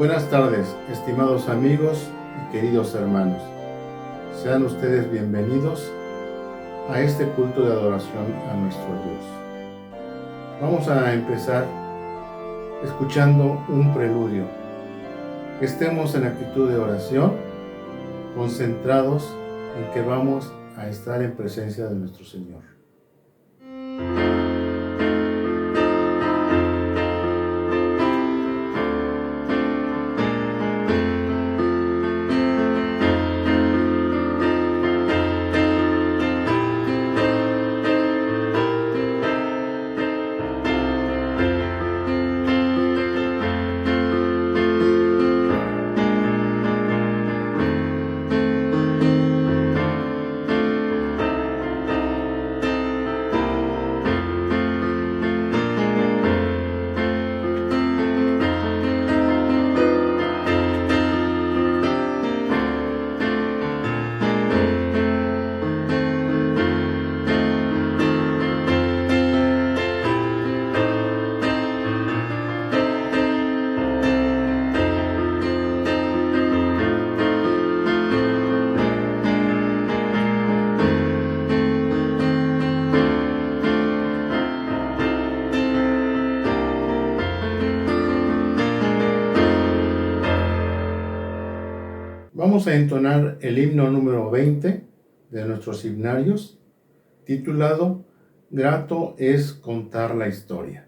Buenas tardes, estimados amigos y queridos hermanos. Sean ustedes bienvenidos a este culto de adoración a nuestro Dios. Vamos a empezar escuchando un preludio. Que estemos en actitud de oración, concentrados en que vamos a estar en presencia de nuestro Señor. Vamos a entonar el himno número 20 de nuestros himnarios, titulado Grato es contar la historia.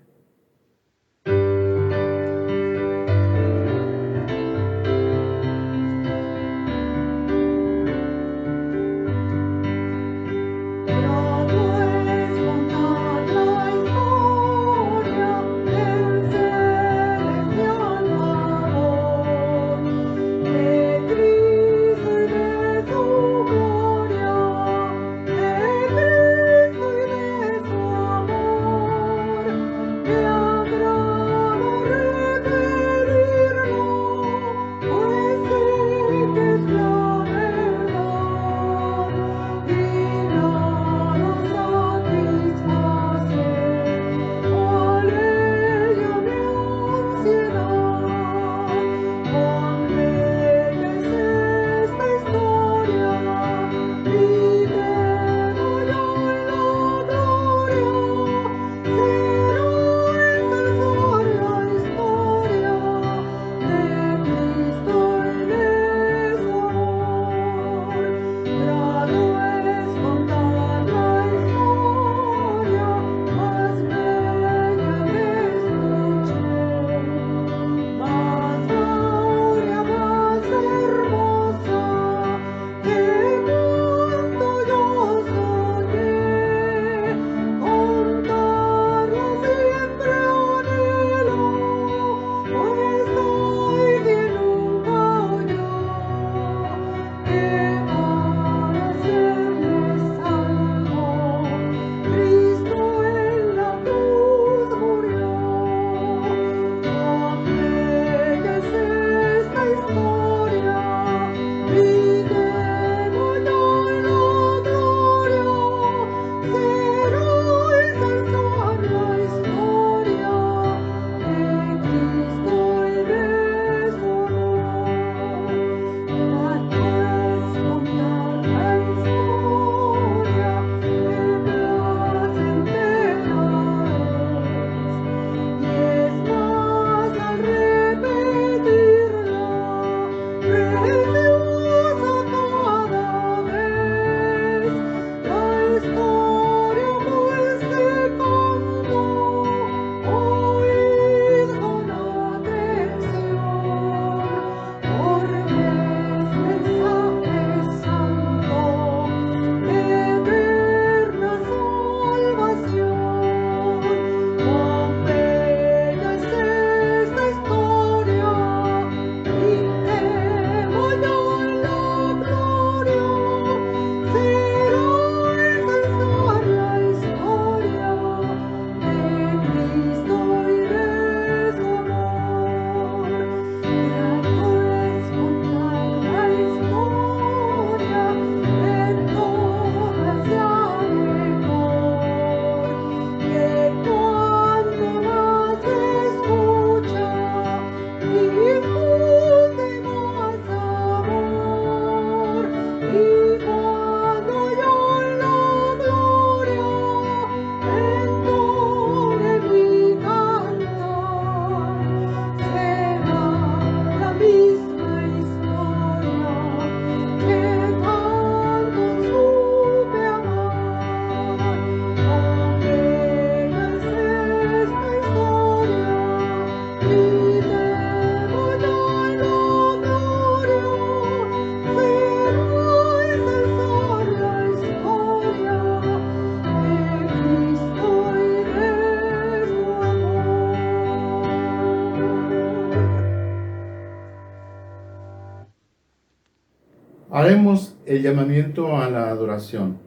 Haremos el llamamiento a la adoración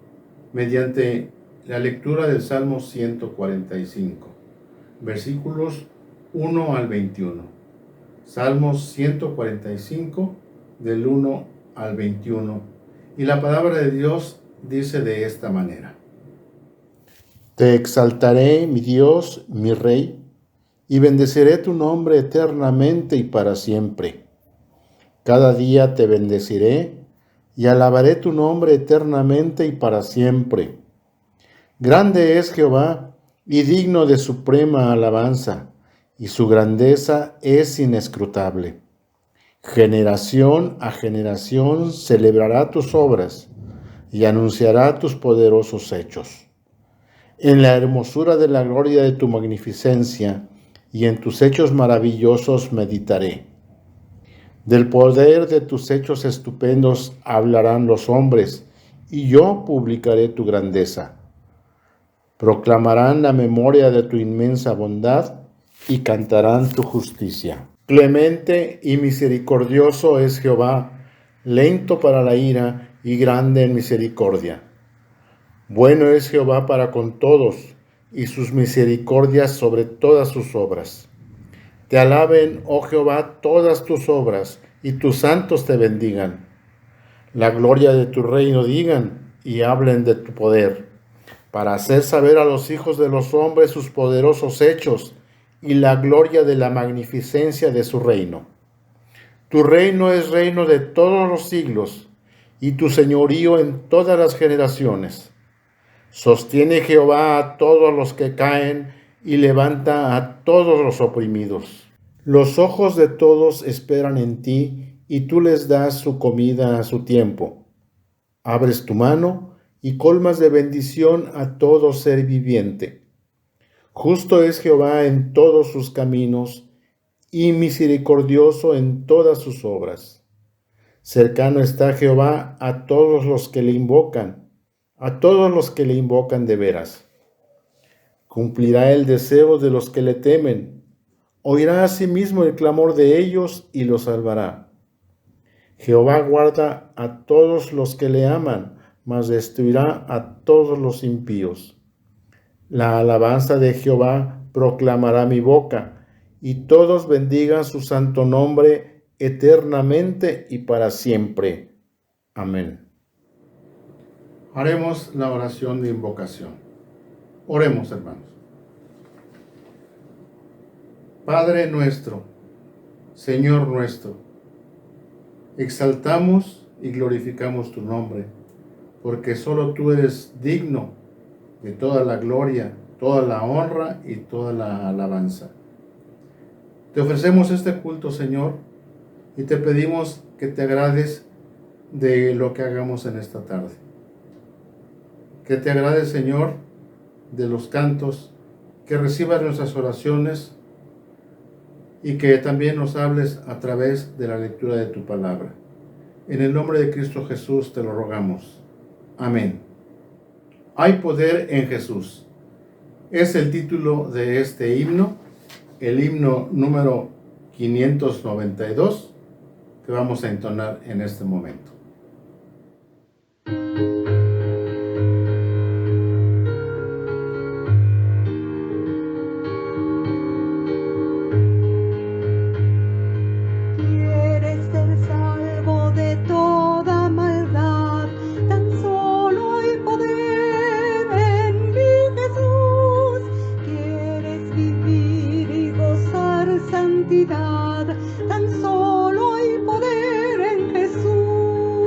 mediante la lectura del Salmo 145, versículos 1 al 21. Salmos 145, del 1 al 21. Y la palabra de Dios dice de esta manera: Te exaltaré, mi Dios, mi Rey, y bendeciré tu nombre eternamente y para siempre. Cada día te bendeciré y alabaré tu nombre eternamente y para siempre. Grande es Jehová y digno de suprema alabanza, y su grandeza es inescrutable. Generación a generación celebrará tus obras y anunciará tus poderosos hechos. En la hermosura de la gloria de tu magnificencia y en tus hechos maravillosos meditaré. Del poder de tus hechos estupendos hablarán los hombres, y yo publicaré tu grandeza. Proclamarán la memoria de tu inmensa bondad y cantarán tu justicia. Clemente y misericordioso es Jehová, lento para la ira y grande en misericordia. Bueno es Jehová para con todos, y sus misericordias sobre todas sus obras. Te alaben, oh Jehová, todas tus obras, y tus santos te bendigan. La gloria de tu reino digan, y hablen de tu poder, para hacer saber a los hijos de los hombres sus poderosos hechos, y la gloria de la magnificencia de su reino. Tu reino es reino de todos los siglos, y tu señorío en todas las generaciones. Sostiene Jehová a todos los que caen, y levanta a todos los oprimidos. Los ojos de todos esperan en ti, y tú les das su comida a su tiempo. Abres tu mano y colmas de bendición a todo ser viviente. Justo es Jehová en todos sus caminos, y misericordioso en todas sus obras. Cercano está Jehová a todos los que le invocan, a todos los que le invocan de veras. Cumplirá el deseo de los que le temen, oirá asimismo el clamor de ellos y los salvará. Jehová guarda a todos los que le aman, mas destruirá a todos los impíos. La alabanza de Jehová proclamará mi boca, y todos bendigan su santo nombre eternamente y para siempre. Amén. Haremos la oración de invocación. Oremos, hermanos. Padre nuestro, Señor nuestro, exaltamos y glorificamos tu nombre, porque solo tú eres digno de toda la gloria, toda la honra y toda la alabanza. Te ofrecemos este culto, Señor, y te pedimos que te agrades de lo que hagamos en esta tarde. Que te agrades, Señor, de los cantos, que recibas nuestras oraciones y que también nos hables a través de la lectura de tu palabra. En el nombre de Cristo Jesús te lo rogamos. Amén. Hay poder en Jesús. Es el título de este himno, el himno número 592, que vamos a entonar en este momento. Tan solo hay poder en Jesús.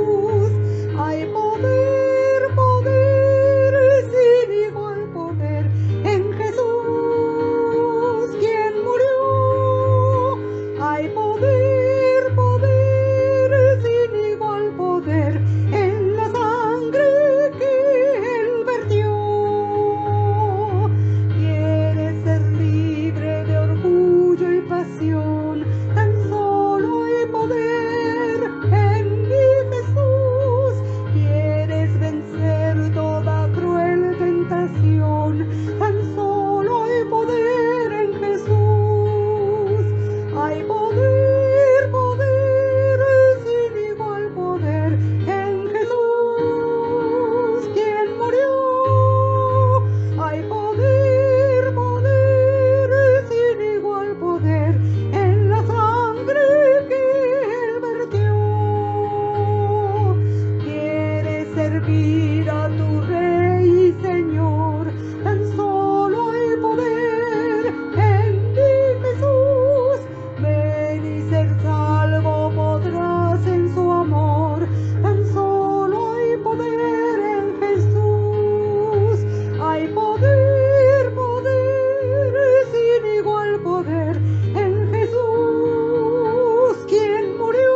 servir a tu Rey y Señor. Tan solo hay poder en ti, Jesús. Ven y ser salvo podrás en su amor. Tan solo hay poder en Jesús. Hay poder, poder, sin igual poder en Jesús, quien murió.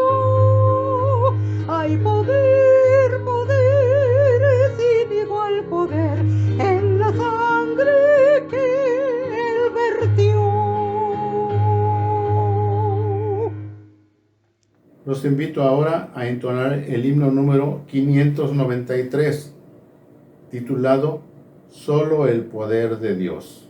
Hay poder, poder, sin igual poder en la sangre que Él vertió. Los invito ahora a entonar el himno número 593, titulado Solo el poder de Dios.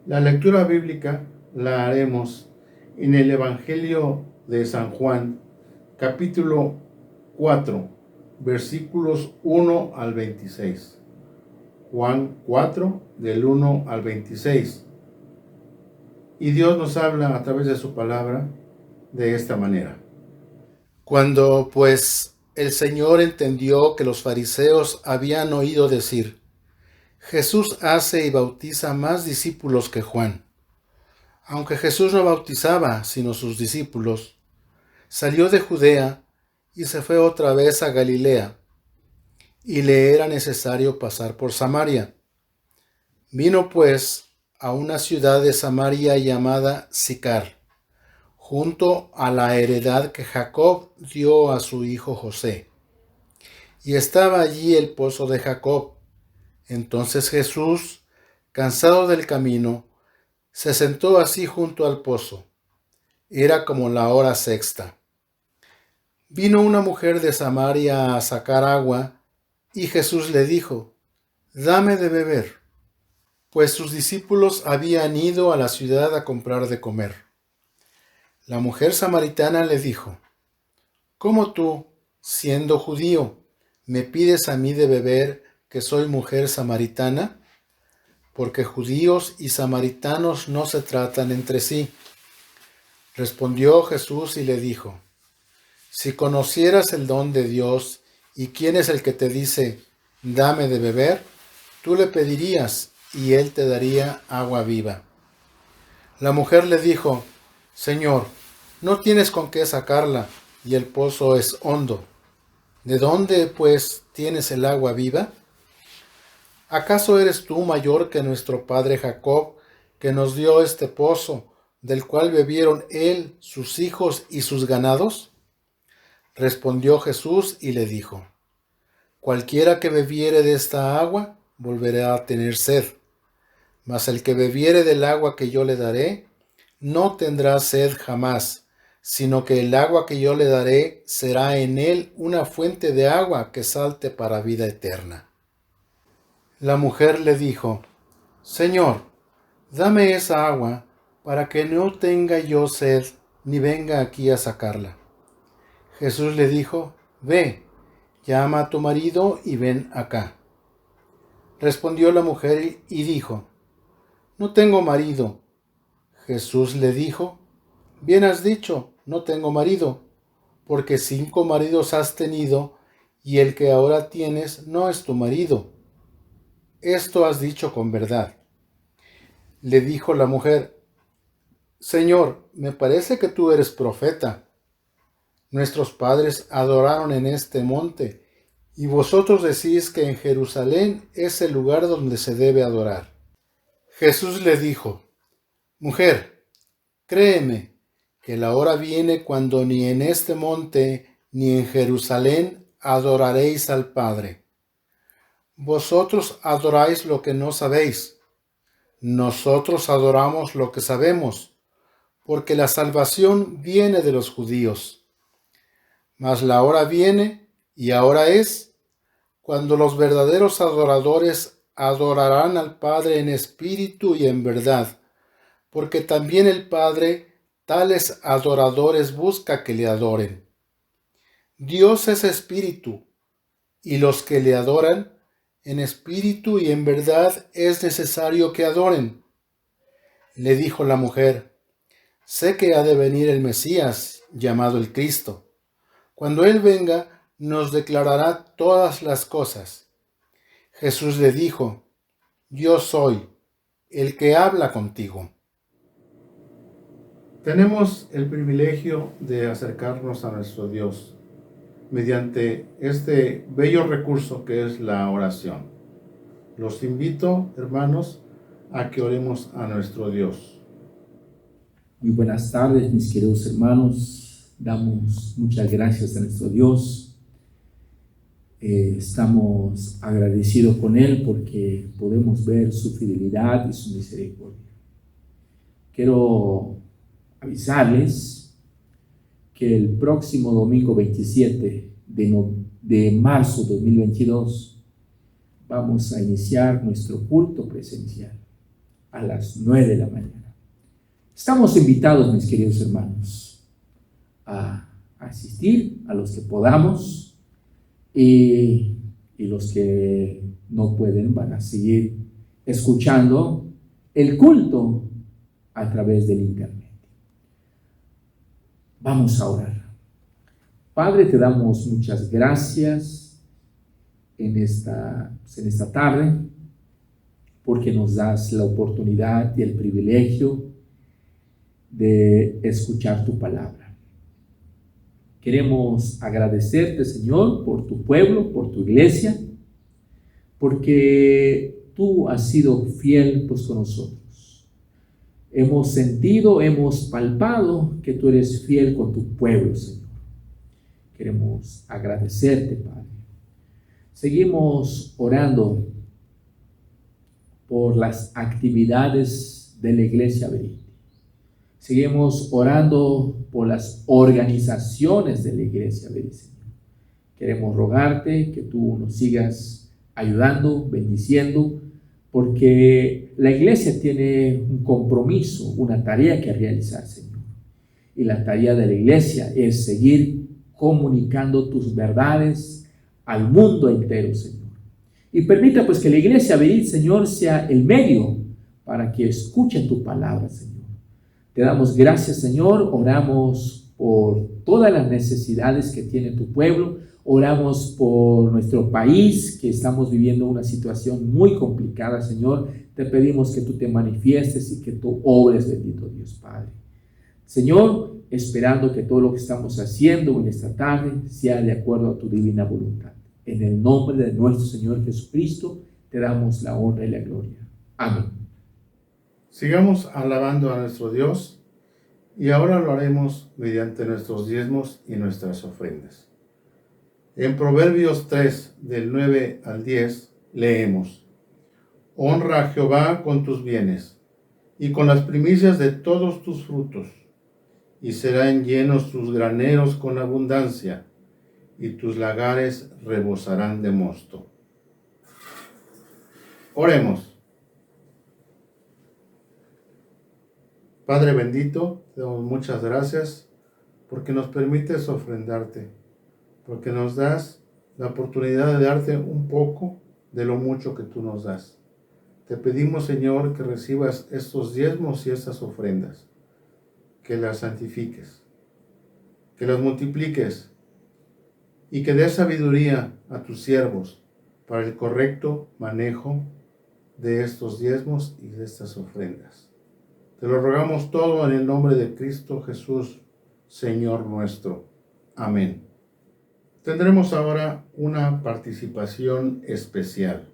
La lectura bíblica la haremos en el Evangelio de San Juan, capítulo 4, versículos 1 al 26. Juan 4, del 1 al 26. Y Dios nos habla a través de su palabra de esta manera. Cuando pues el Señor entendió que los fariseos habían oído decir: Jesús hace y bautiza más discípulos que Juan, aunque Jesús no bautizaba sino sus discípulos, salió de Judea y se fue otra vez a Galilea, y le era necesario pasar por Samaria. Vino pues a una ciudad de Samaria llamada Sicar, junto a la heredad que Jacob dio a su hijo José. Y estaba allí el pozo de Jacob. Entonces Jesús, cansado del camino, se sentó así junto al pozo. Era como la hora sexta. Vino una mujer de Samaria a sacar agua, y Jesús le dijo: Dame de beber, pues sus discípulos habían ido a la ciudad a comprar de comer. La mujer samaritana le dijo: ¿Cómo tú, siendo judío, me pides a mí de beber, que soy mujer samaritana? Porque judíos y samaritanos no se tratan entre sí. Respondió Jesús y le dijo: Si conocieras el don de Dios y quién es el que te dice: dame de beber, tú le pedirías y él te daría agua viva. La mujer le dijo: Señor, no tienes con qué sacarla y el pozo es hondo. ¿De dónde, pues, tienes el agua viva? ¿Acaso eres tú mayor que nuestro padre Jacob, que nos dio este pozo, del cual bebieron él, sus hijos y sus ganados? Respondió Jesús y le dijo: Cualquiera que bebiere de esta agua, volverá a tener sed. Mas el que bebiere del agua que yo le daré, no tendrá sed jamás, sino que el agua que yo le daré será en él una fuente de agua que salte para vida eterna. La mujer le dijo: Señor, dame esa agua para que no tenga yo sed ni venga aquí a sacarla. Jesús le dijo: Ve, llama a tu marido y ven acá. Respondió la mujer y dijo: No tengo marido. Jesús le dijo: Bien has dicho, no tengo marido, porque 5 maridos has tenido, y el que ahora tienes no es tu marido. Esto has dicho con verdad. Le dijo la mujer: Señor, me parece que tú eres profeta. Nuestros padres adoraron en este monte, y vosotros decís que en Jerusalén es el lugar donde se debe adorar. Jesús le dijo: Mujer, créeme, que la hora viene cuando ni en este monte ni en Jerusalén adoraréis al Padre. Vosotros adoráis lo que no sabéis. Nosotros adoramos lo que sabemos, porque la salvación viene de los judíos. Mas la hora viene, y ahora es, cuando los verdaderos adoradores adorarán al Padre en espíritu y en verdad, porque también el Padre tales adoradores busca que le adoren. Dios es espíritu, y los que le adoran, en espíritu y en verdad es necesario que adoren. Le dijo la mujer: Sé que ha de venir el Mesías, llamado el Cristo. Cuando Él venga, nos declarará todas las cosas. Jesús le dijo: Yo soy el que habla contigo. Tenemos el privilegio de acercarnos a nuestro Dios mediante este bello recurso que es la oración. Los invito, hermanos, a que oremos a nuestro Dios. Muy buenas tardes, mis queridos hermanos. Damos muchas gracias a nuestro Dios. Estamos agradecidos con Él porque podemos ver su fidelidad y su misericordia. Quiero avisarles que el próximo domingo 27 de marzo 2022 vamos a iniciar nuestro culto presencial a las 9 de la mañana. Estamos invitados, mis queridos hermanos, a asistir, a los que podamos, y los que no pueden van a seguir escuchando el culto a través del internet. Vamos a orar. Padre, te damos muchas gracias en esta tarde, porque nos das la oportunidad y el privilegio de escuchar tu palabra. Queremos agradecerte, Señor, por tu pueblo, por tu iglesia, porque tú has sido fiel con nosotros. Hemos sentido, hemos palpado que tú eres fiel con tu pueblo, Señor. Queremos agradecerte, Padre. Seguimos orando por las actividades de la Iglesia Verité. Seguimos orando por las organizaciones de la Iglesia Verité, Señor. Queremos rogarte que tú nos sigas ayudando, bendiciendo, porque la iglesia tiene un compromiso, una tarea que realizar, Señor. Y la tarea de la iglesia es seguir comunicando tus verdades al mundo entero, Señor. Y permita pues que la iglesia Verité, Señor, sea el medio para que escuchen tu palabra, Señor. Te damos gracias, Señor. Oramos por todas las necesidades que tiene tu pueblo. Oramos por nuestro país, que estamos viviendo una situación muy complicada, Señor. Te pedimos que tú te manifiestes y que tú obres, bendito Dios Padre. Señor, esperando que todo lo que estamos haciendo en esta tarde sea de acuerdo a tu divina voluntad. En el nombre de nuestro Señor Jesucristo, te damos la honra y la gloria. Amén. Sigamos alabando a nuestro Dios, y ahora lo haremos mediante nuestros diezmos y nuestras ofrendas. En Proverbios 3, del 9 al 10, leemos: Honra a Jehová con tus bienes, y con las primicias de todos tus frutos, y serán llenos tus graneros con abundancia, y tus lagares rebosarán de mosto. Oremos. Padre bendito, te damos muchas gracias porque nos permites ofrendarte, porque nos das la oportunidad de darte un poco de lo mucho que tú nos das. Te pedimos, Señor, que recibas estos diezmos y estas ofrendas, que las santifiques, que los multipliques y que des sabiduría a tus siervos para el correcto manejo de estos diezmos y de estas ofrendas. Te lo rogamos todo en el nombre de Cristo Jesús, Señor nuestro. Amén. Tendremos ahora una participación especial.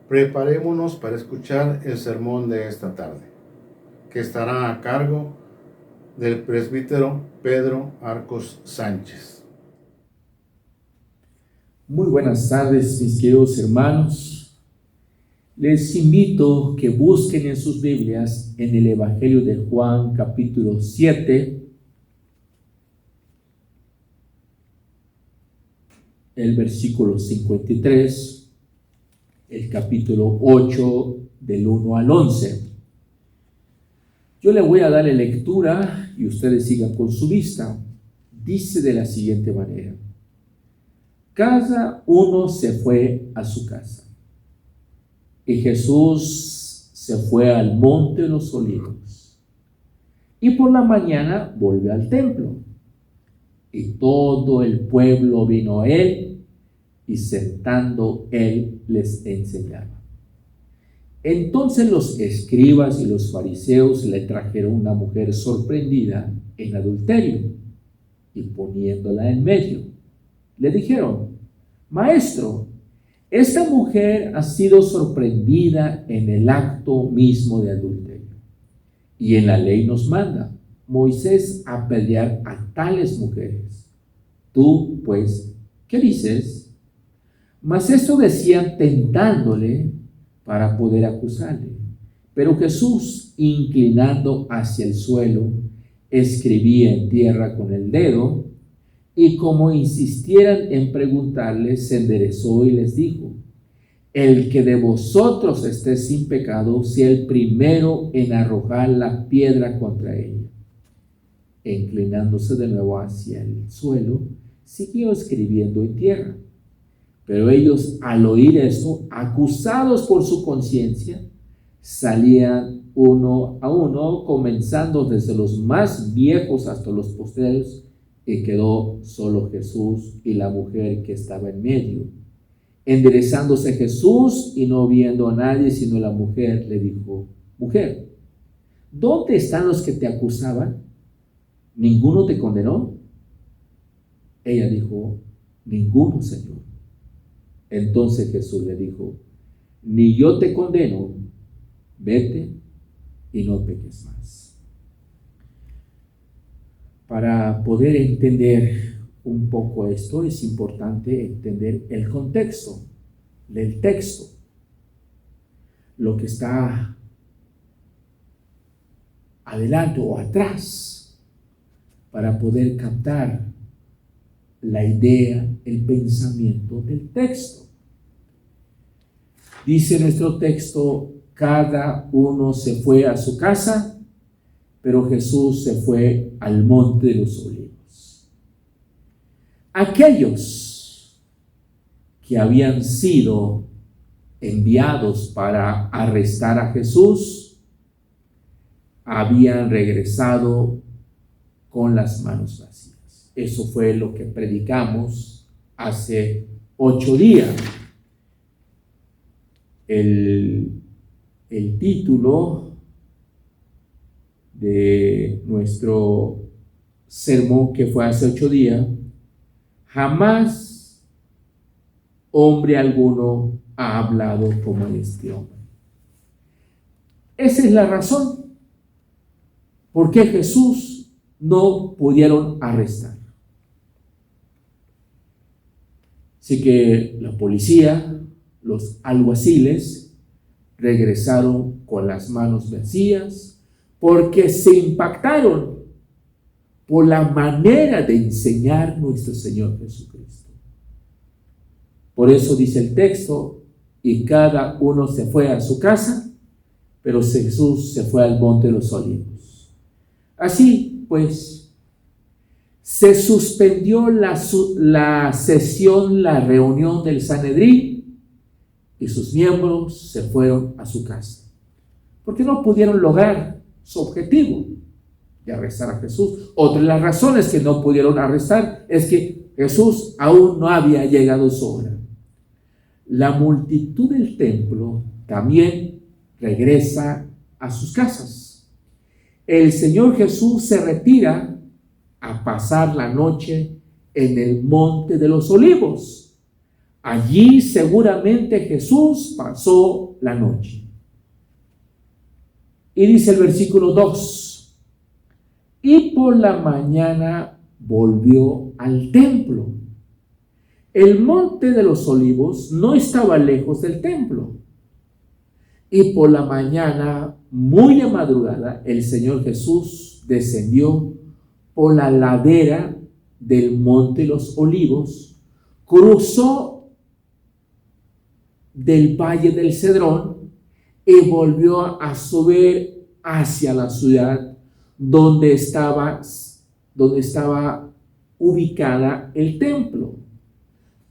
Preparémonos para escuchar el sermón de esta tarde, que estará a cargo del presbítero Pedro Arcos Sánchez. Muy buenas tardes, mis queridos hermanos. Les invito que busquen en sus Biblias en el Evangelio de Juan, capítulo 7, el versículo 53, el capítulo 8 del 1 al 11. Yo le voy a dar lectura y ustedes sigan con su vista. Dice de la siguiente manera: cada uno se fue a su casa, y Jesús se fue al monte de los Olivos, y por la mañana volvió al templo, y todo el pueblo vino a él, y sentando él les enseñaba. Entonces los escribas y los fariseos le trajeron una mujer sorprendida en adulterio, y poniéndola en medio, le dijeron: Maestro, esta mujer ha sido sorprendida en el acto mismo de adulterio, y en la ley nos manda Moisés apedrear a tales mujeres. Tú, pues, ¿qué dices? Mas esto decían tentándole para poder acusarle. Pero Jesús, inclinando hacia el suelo, escribía en tierra con el dedo, y como insistieran en preguntarle, se enderezó y les dijo: el que de vosotros esté sin pecado, sea el primero en arrojar la piedra contra ella. E inclinándose de nuevo hacia el suelo, siguió escribiendo en tierra. Pero ellos, al oír esto, acusados por su conciencia, salían uno a uno, comenzando desde los más viejos hasta los postreros, y quedó solo Jesús y la mujer que estaba en medio. Enderezándose Jesús y no viendo a nadie sino a la mujer, le dijo: mujer, ¿dónde están los que te acusaban? ¿Ninguno te condenó? Ella dijo: ninguno, Señor. Entonces Jesús le dijo: ni yo te condeno, vete y no peques más. Para poder entender un poco esto, es importante entender el contexto del texto, lo que está adelante o atrás, para poder captar la idea, el pensamiento del texto. Dice nuestro texto: cada uno se fue a su casa, pero Jesús se fue al monte de los Olivos. Aquellos que habían sido enviados para arrestar a Jesús habían regresado con las manos vacías. Eso fue lo que predicamos hace 8 días. El título de nuestro sermón, que fue hace 8 días, jamás hombre alguno ha hablado como este hombre. Esa es la razón por qué Jesús no pudieron arrestar. Así que la policía, los alguaciles, regresaron con las manos vacías porque se impactaron por la manera de enseñar nuestro Señor Jesucristo. Por eso dice el texto: y cada uno se fue a su casa, pero Jesús se fue al monte de los Olivos. Así pues, se suspendió la sesión, la reunión del Sanedrín, y sus miembros se fueron a su casa, porque no pudieron lograr su objetivo de arrestar a Jesús. Otra de las razones que no pudieron arrestar es que Jesús aún no había llegado su hora. La multitud del templo también regresa a sus casas. El Señor Jesús se retira a pasar la noche en el monte de los Olivos. Allí seguramente Jesús pasó la noche. Y dice el versículo 2: y por la mañana volvió al templo. El monte de los Olivos no estaba lejos del templo. Y por la mañana, muy de madrugada, el Señor Jesús descendió por la ladera del monte de los Olivos, cruzó del valle del Cedrón y volvió a subir hacia la ciudad donde estaba ubicada el templo.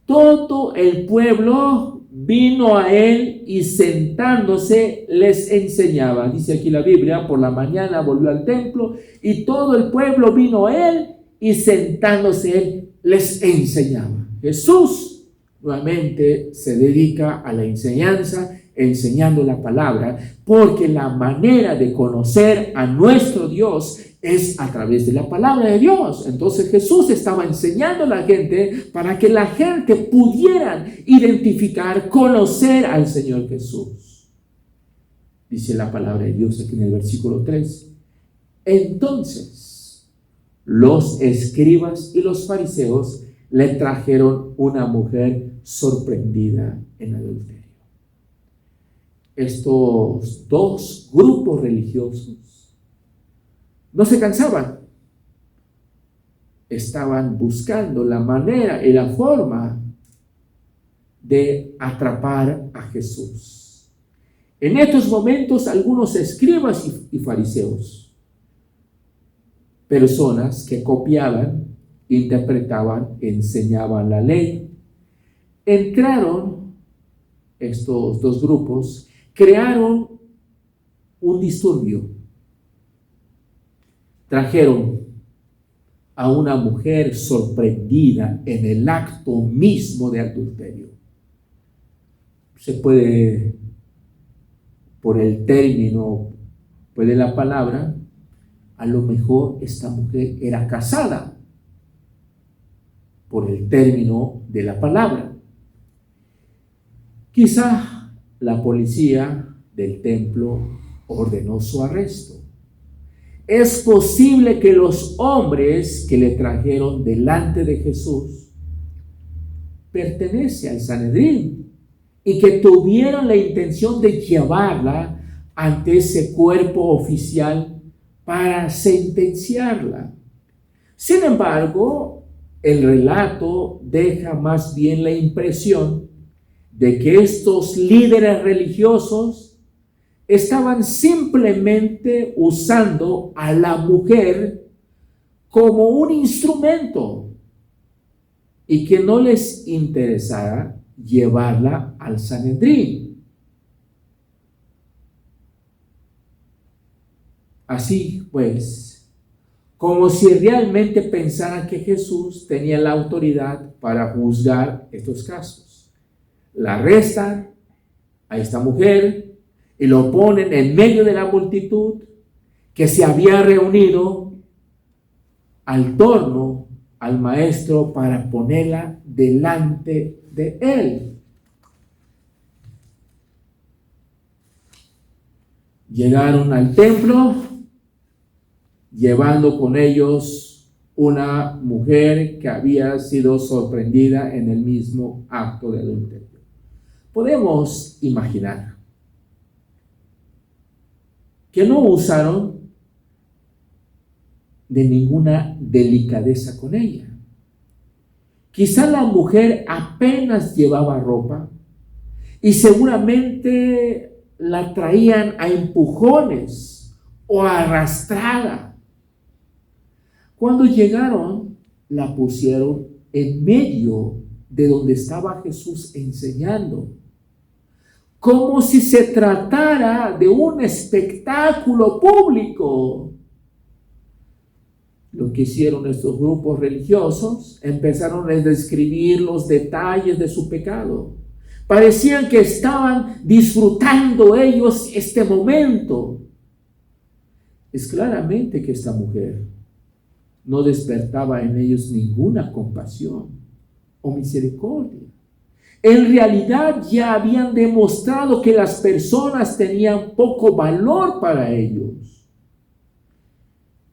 Todo el pueblo vino a él y sentándose les enseñaba. Dice aquí la Biblia: por la mañana volvió al templo y todo el pueblo vino a él y sentándose él les enseñaba. Jesús nuevamente se dedica a la enseñanza, enseñando la palabra, porque la manera de conocer a nuestro Dios es a través de la palabra de Dios. Entonces Jesús estaba enseñando a la gente para que la gente pudiera identificar, conocer al Señor Jesús. Dice la palabra de Dios aquí en el versículo 3: entonces los escribas y los fariseos le trajeron una mujer sorprendida en adulterio. Estos dos grupos religiosos no se cansaban. Estaban buscando la manera y la forma de atrapar a Jesús. En estos momentos, algunos escribas y fariseos, personas que copiaban, interpretaban, enseñaban la ley, entraron, estos dos grupos, crearon un disturbio. Trajeron a una mujer sorprendida en el acto mismo de adulterio. Se puede, por el término, puede la palabra, a lo mejor esta mujer era casada, por el término de la palabra. Quizá la policía del templo ordenó su arresto. Es posible que los hombres que le trajeron delante de Jesús pertenecen al Sanedrín y que tuvieron la intención de llevarla ante ese cuerpo oficial para sentenciarla. Sin embargo, el relato deja más bien la impresión de que estos líderes religiosos estaban simplemente usando a la mujer como un instrumento y que no les interesara llevarla al Sanedrín. Así pues, como si realmente pensaran que Jesús tenía la autoridad para juzgar estos casos. La arrestan a esta mujer y lo ponen en medio de la multitud que se había reunido al torno al maestro para ponerla delante de él. Llegaron al templo llevando con ellos una mujer que había sido sorprendida en el mismo acto de adulterio. Podemos imaginar que no usaron de ninguna delicadeza con ella. Quizá la mujer apenas llevaba ropa y seguramente la traían a empujones o arrastrada. Cuando llegaron, la pusieron en medio de donde estaba Jesús enseñando, como si se tratara de un espectáculo público. Lo que hicieron estos grupos religiosos, empezaron a describir los detalles de su pecado. Parecían que estaban disfrutando ellos este momento. Es claramente que esta mujer no despertaba en ellos ninguna compasión o misericordia. En realidad ya habían demostrado que las personas tenían poco valor para ellos,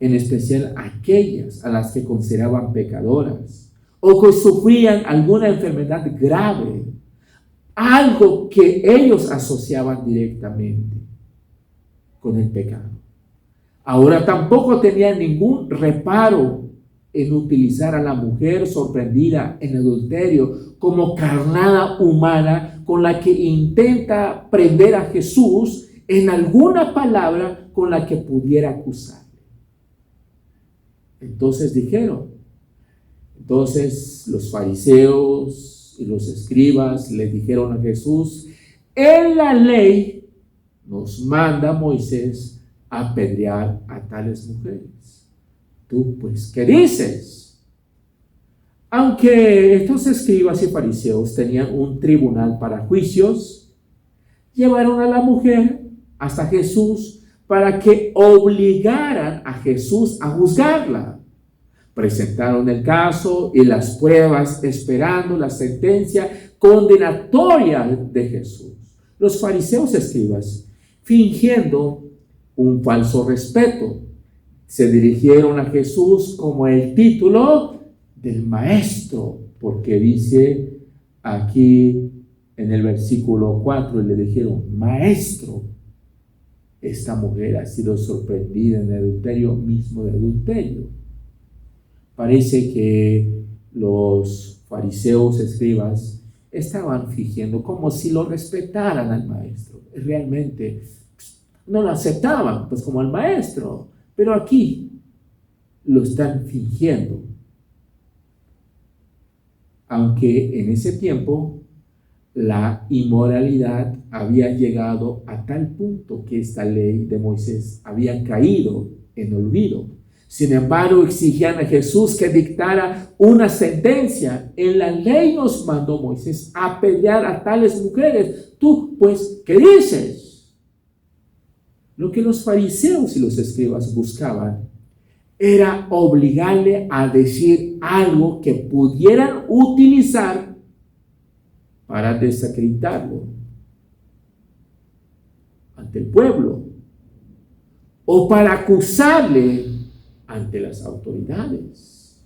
en especial aquellas a las que consideraban pecadoras o que sufrían alguna enfermedad grave, algo que ellos asociaban directamente con el pecado. Ahora tampoco tenían ningún reparo en utilizar a la mujer sorprendida en adulterio como carnada humana con la que intenta prender a Jesús en alguna palabra con la que pudiera acusarle. Entonces los fariseos y los escribas le dijeron a Jesús: en la ley nos manda Moisés apedrear a tales mujeres. ¿Tú pues qué dices? Aunque estos escribas y fariseos tenían un tribunal para juicios, llevaron a la mujer hasta Jesús para que obligaran a Jesús a juzgarla. Presentaron el caso y las pruebas esperando la sentencia condenatoria de Jesús. Los fariseos y escribas, fingiendo un falso respeto, se dirigieron a Jesús como el título del maestro, porque dice aquí en el versículo 4, le dijeron, maestro, esta mujer ha sido sorprendida en el adulterio mismo de adulterio. Parece que los fariseos, escribas, estaban fingiendo como si lo respetaran al maestro. Realmente no lo aceptaban, pues como al maestro, pero aquí lo están fingiendo. Aunque en ese tiempo la inmoralidad había llegado a tal punto que esta ley de Moisés había caído en olvido. Sin embargo, exigían a Jesús que dictara una sentencia. En la ley nos mandó Moisés apedrear a tales mujeres. Tú, pues, ¿qué dices? Lo que los fariseos y los escribas buscaban era obligarle a decir algo que pudieran utilizar para desacreditarlo ante el pueblo o para acusarle ante las autoridades.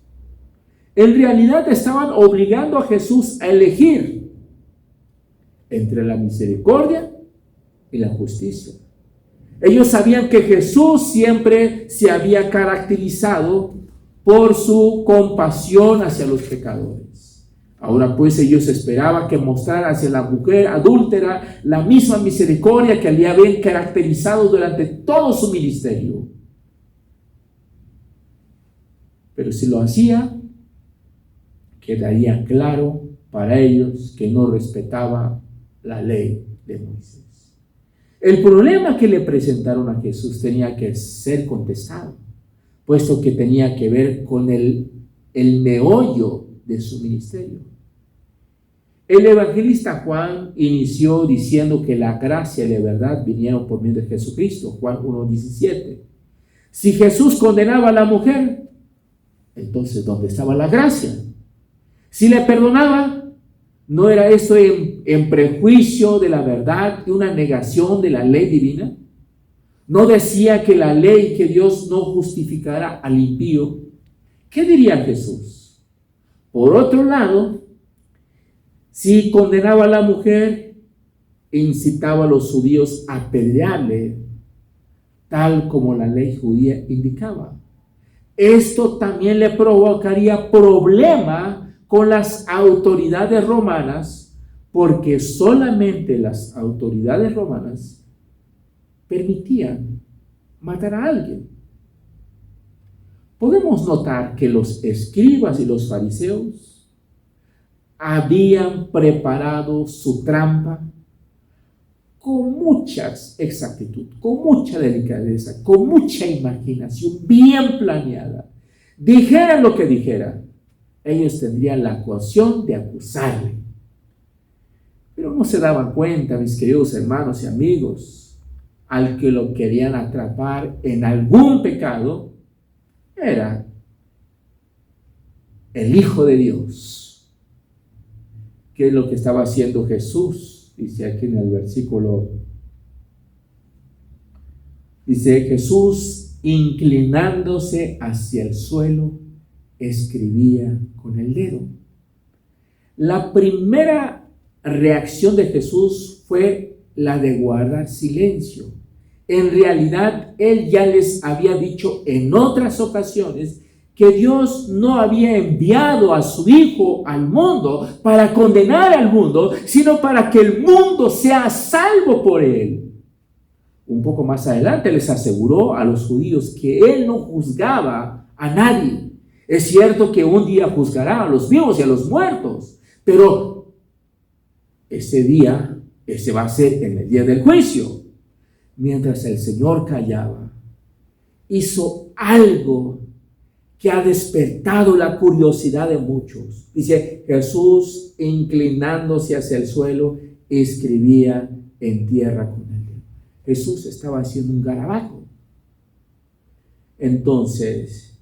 En realidad estaban obligando a Jesús a elegir entre la misericordia y la justicia. Ellos sabían que Jesús siempre se había caracterizado por su compasión hacia los pecadores. Ahora pues ellos esperaban que mostrara hacia la mujer adúltera la misma misericordia que le habían caracterizado durante todo su ministerio. Pero si lo hacía, quedaría claro para ellos que no respetaba la ley de Moisés. El problema que le presentaron a Jesús tenía que ser contestado, puesto que tenía que ver con el meollo de su ministerio. El evangelista Juan inició diciendo que la gracia y la verdad vinieron por medio de Jesucristo, Juan 1:17. Si Jesús condenaba a la mujer, entonces ¿dónde estaba la gracia? Si le perdonaba, ¿no era eso en prejuicio de la verdad y una negación de la ley divina? ¿No decía que la ley, que Dios no justificara al impío? ¿Qué diría Jesús? Por otro lado, si condenaba a la mujer, incitaba a los judíos a apedrearle, tal como la ley judía indicaba. Esto también le provocaría problema con las autoridades romanas, porque solamente las autoridades romanas permitían matar a alguien. Podemos notar que los escribas y los fariseos habían preparado su trampa con mucha exactitud, con mucha delicadeza, con mucha imaginación, bien planeada. Dijeran lo que dijeran, ellos tendrían la ocasión de acusarle. Pero no se daban cuenta, mis queridos hermanos y amigos, al que lo querían atrapar en algún pecado era el Hijo de Dios. ¿Qué es lo que estaba haciendo Jesús? Dice aquí en el versículo, dice Jesús, inclinándose hacia el suelo, escribía con el dedo. La primera reacción de Jesús fue la de guardar silencio. En realidad, él ya les había dicho en otras ocasiones que Dios no había enviado a su Hijo al mundo para condenar al mundo, sino para que el mundo sea salvo por él. Un poco más adelante les aseguró a los judíos que él no juzgaba a nadie. Es cierto que un día juzgará a los vivos y a los muertos, pero ese día, ese va a ser en el día del juicio. Mientras el Señor callaba, hizo algo que ha despertado la curiosidad de muchos. Dice, Jesús, inclinándose hacia el suelo, escribía en tierra con el dedo. Jesús estaba haciendo un garabato. Entonces,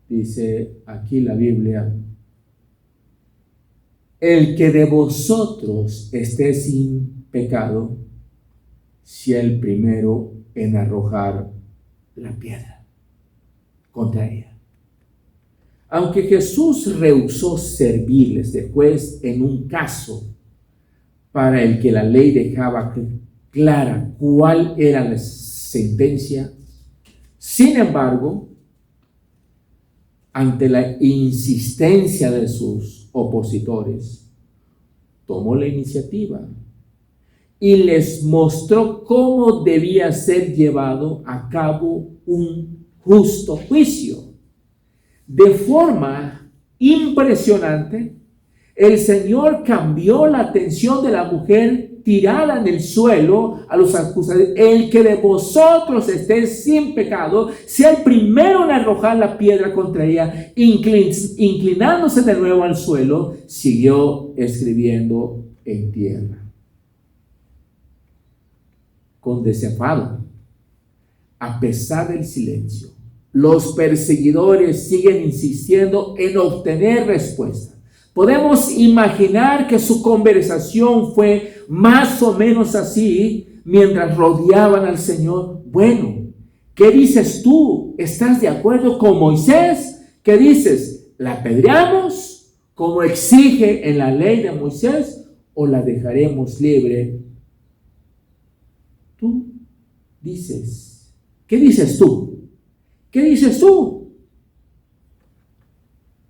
dice aquí la Biblia, el que de vosotros esté sin pecado, sea el primero en arrojar la piedra contra ella. Aunque Jesús rehusó servirles de juez en un caso para el que la ley dejaba clara cuál era la sentencia, sin embargo, ante la insistencia de sus opositores, tomó la iniciativa y les mostró cómo debía ser llevado a cabo un justo juicio. De forma impresionante, el Señor cambió la atención de la mujer tirada en el suelo a los acusadores. El que de vosotros esté sin pecado, sea el primero en arrojar la piedra contra ella. Inclinándose de nuevo al suelo, siguió escribiendo en tierra. Con desenfado, a pesar del silencio, los perseguidores siguen insistiendo en obtener respuesta. Podemos imaginar que su conversación fue más o menos así mientras rodeaban al Señor. Bueno, ¿qué dices tú? ¿Estás de acuerdo con Moisés? ¿Qué dices? ¿La apedreamos como exige en la ley de Moisés o la dejaremos libre? Tú dices, ¿qué dices tú? ¿Qué dices tú?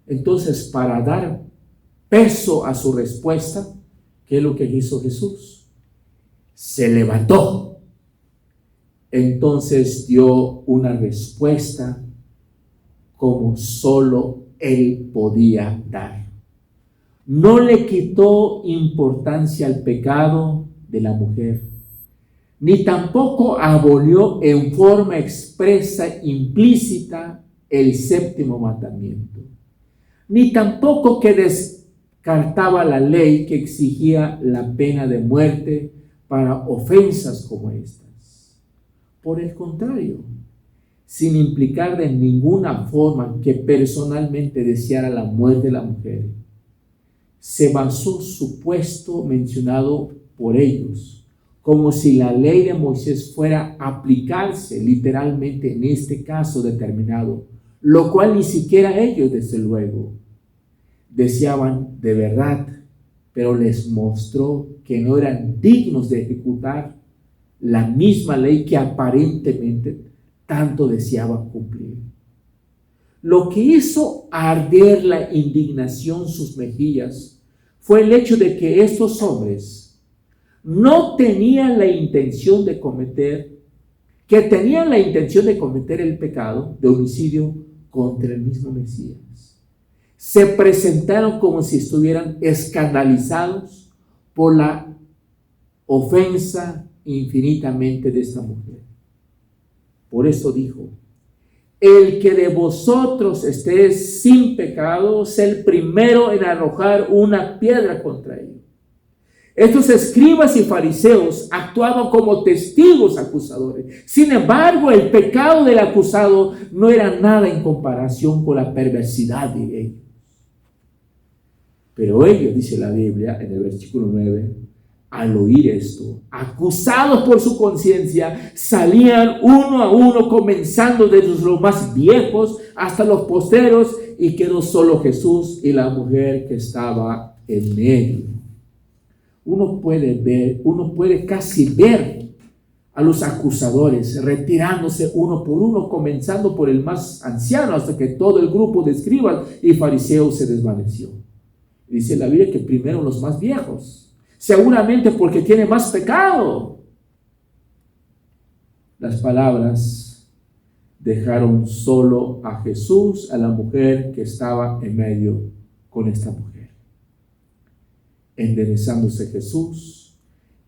Entonces, para dar peso a su respuesta, ¿qué es lo que hizo Jesús? Se levantó. Entonces dio una respuesta como solo él podía dar. No le quitó importancia al pecado de la mujer, ni tampoco abolió en forma expresa, implícita, el séptimo mandamiento, ni tampoco que descartaba la ley que exigía la pena de muerte para ofensas como estas. Por el contrario, sin implicar de ninguna forma que personalmente deseara la muerte de la mujer, se basó su puesto mencionado por ellos, como si la ley de Moisés fuera a aplicarse literalmente en este caso determinado, lo cual ni siquiera ellos, desde luego, deseaban de verdad, pero les mostró que no eran dignos de ejecutar la misma ley que aparentemente tanto deseaban cumplir. Lo que hizo arder la indignación sus mejillas fue el hecho de que estos hombres no tenían la intención de cometer el pecado de homicidio contra el mismo Mesías. Se presentaron como si estuvieran escandalizados por la ofensa infinitamente de esta mujer. Por eso dijo: el que de vosotros esté sin pecado, sea el primero en arrojar una piedra contra él. Estos escribas y fariseos actuaban como testigos acusadores. Sin embargo, el pecado del acusado no era nada en comparación con la perversidad de ellos. Pero ellos, dice la Biblia en el versículo 9, al oír esto, acusados por su conciencia, salían uno a uno, comenzando desde los más viejos hasta los postreros, y quedó solo Jesús y la mujer que estaba en medio. Uno puede casi ver a los acusadores retirándose uno por uno, comenzando por el más anciano, hasta que todo el grupo de escribas y fariseos se desvaneció. Dice la Biblia que primero los más viejos, seguramente porque tiene más pecado. Las palabras dejaron solo a Jesús, a la mujer que estaba en medio con esta mujer. Enderezándose Jesús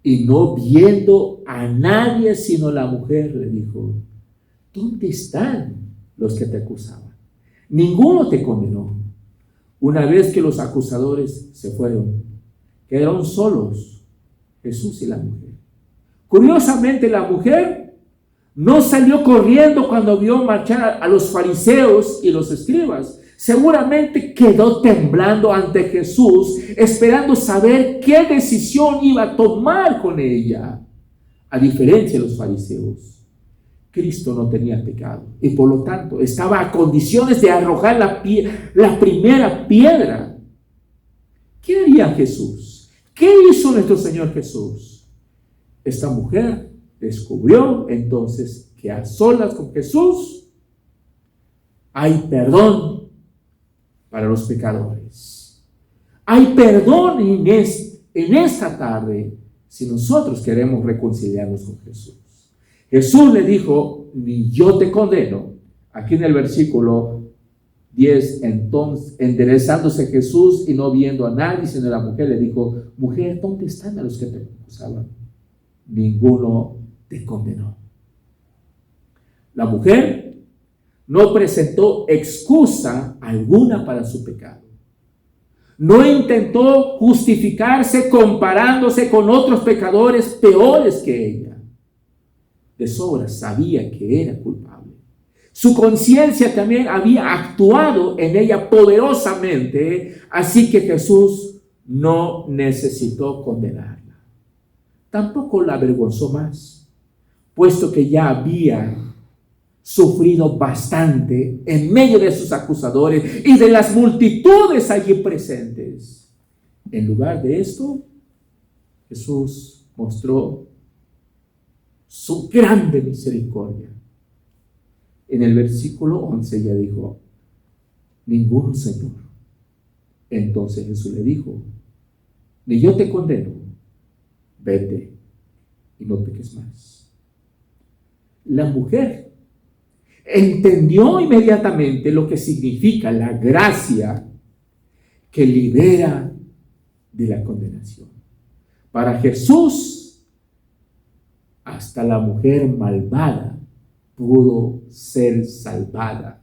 y no viendo a nadie sino la mujer, le dijo: ¿dónde están los que te acusaban? Ninguno te condenó. Una vez que los acusadores se fueron, quedaron solos Jesús y la mujer. Curiosamente, la mujer no salió corriendo cuando vio marchar a los fariseos y los escribas. Seguramente quedó temblando ante Jesús, esperando saber qué decisión iba a tomar con ella. A diferencia de los fariseos, Cristo no tenía pecado y por lo tanto estaba a condiciones de arrojar la primera piedra. ¿Qué haría Jesús? ¿Qué hizo nuestro Señor Jesús? Esta mujer descubrió entonces que a solas con Jesús hay perdón para los pecadores. Hay perdón en esta tarde si nosotros queremos reconciliarnos con Jesús. Jesús le dijo, ni yo te condeno. Aquí en el versículo 10, entonces, enderezándose Jesús y no viendo a nadie, sino a la mujer, le dijo, mujer, ¿dónde están a los que te acusaban? Ninguno te condenó. La mujer no presentó excusa alguna para su pecado. No intentó justificarse comparándose con otros pecadores peores que ella. De sobra sabía que era culpable. Su conciencia también había actuado en ella poderosamente, así que Jesús no necesitó condenarla. Tampoco la avergonzó más, puesto que ya había sufrido bastante en medio de sus acusadores y de las multitudes allí presentes. En lugar de esto, Jesús mostró su grande misericordia. En el versículo 11 ella dijo, ninguno, Señor. Entonces Jesús le dijo, ni yo te condeno, vete y no peques más. La mujer entendió inmediatamente lo que significa la gracia que libera de la condenación. Para Jesús, hasta la mujer malvada pudo ser salvada.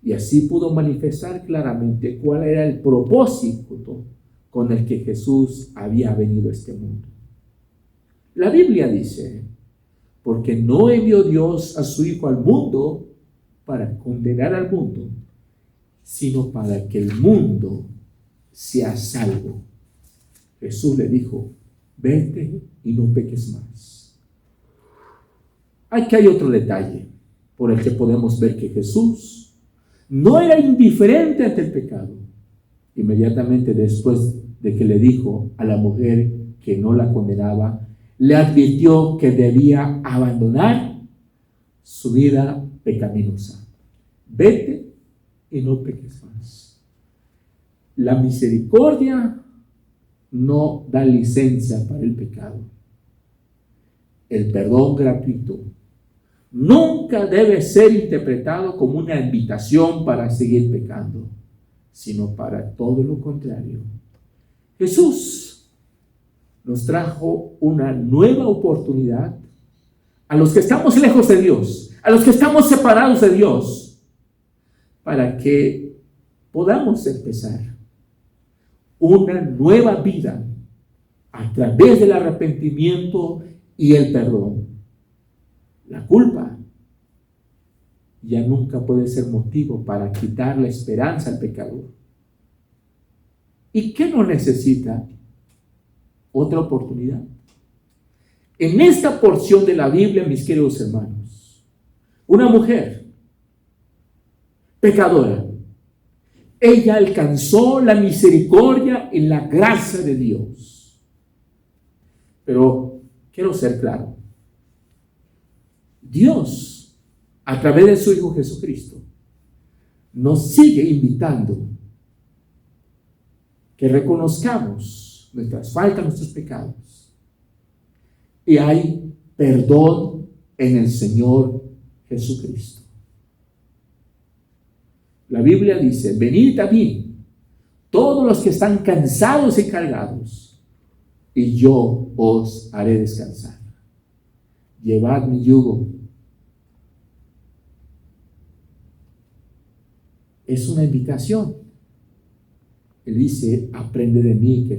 Y así pudo manifestar claramente cuál era el propósito con el que Jesús había venido a este mundo. La Biblia dice, porque no envió Dios a su Hijo al mundo para condenar al mundo, sino para que el mundo sea salvo. Jesús le dijo, vete y no peques más. Aquí hay otro detalle por el que podemos ver que Jesús no era indiferente ante el pecado. Inmediatamente después de que le dijo a la mujer que no la condenaba, le advirtió que debía abandonar su vida pecaminosa. Vete y no peques más. La misericordia no da licencia para el pecado. El perdón gratuito nunca debe ser interpretado como una invitación para seguir pecando, sino para todo lo contrario. Jesús nos trajo una nueva oportunidad a los que estamos lejos de Dios, a los que estamos separados de Dios, para que podamos empezar una nueva vida a través del arrepentimiento y el perdón. La culpa ya nunca puede ser motivo para quitar la esperanza al pecador. ¿Y qué no necesita? Otra oportunidad. En esta porción de la Biblia, mis queridos hermanos, una mujer pecadora, ella alcanzó la misericordia y la gracia de Dios. Pero quiero ser claro. Dios, a través de su Hijo Jesucristo, nos sigue invitando que reconozcamos nuestras faltas, nuestros pecados. Y hay perdón en el Señor Jesucristo. La Biblia dice, venid a mí, todos los que están cansados y cargados, y yo os haré descansar. Llevad mi yugo. Es una invitación. Él dice, aprende de mí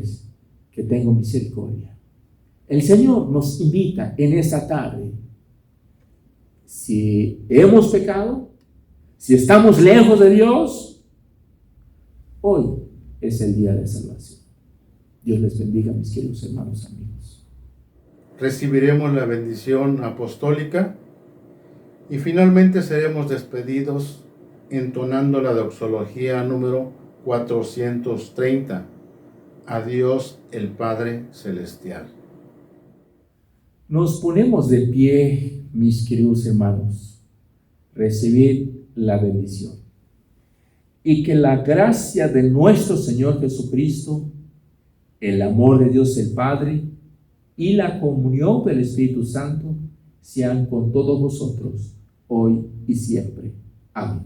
que tengo misericordia. El Señor nos invita en esta tarde. Si hemos pecado, si estamos lejos de Dios, hoy es el día de salvación. Dios les bendiga, mis queridos hermanos, amigos. Recibiremos la bendición apostólica Y finalmente seremos despedidos entonando la doxología número 430. A Dios el Padre Celestial. Nos ponemos de pie, mis queridos hermanos. Recibid la bendición. Y que la gracia de nuestro Señor Jesucristo, el amor de Dios el Padre y la comunión del Espíritu Santo sean con todos vosotros, hoy y siempre. Amén.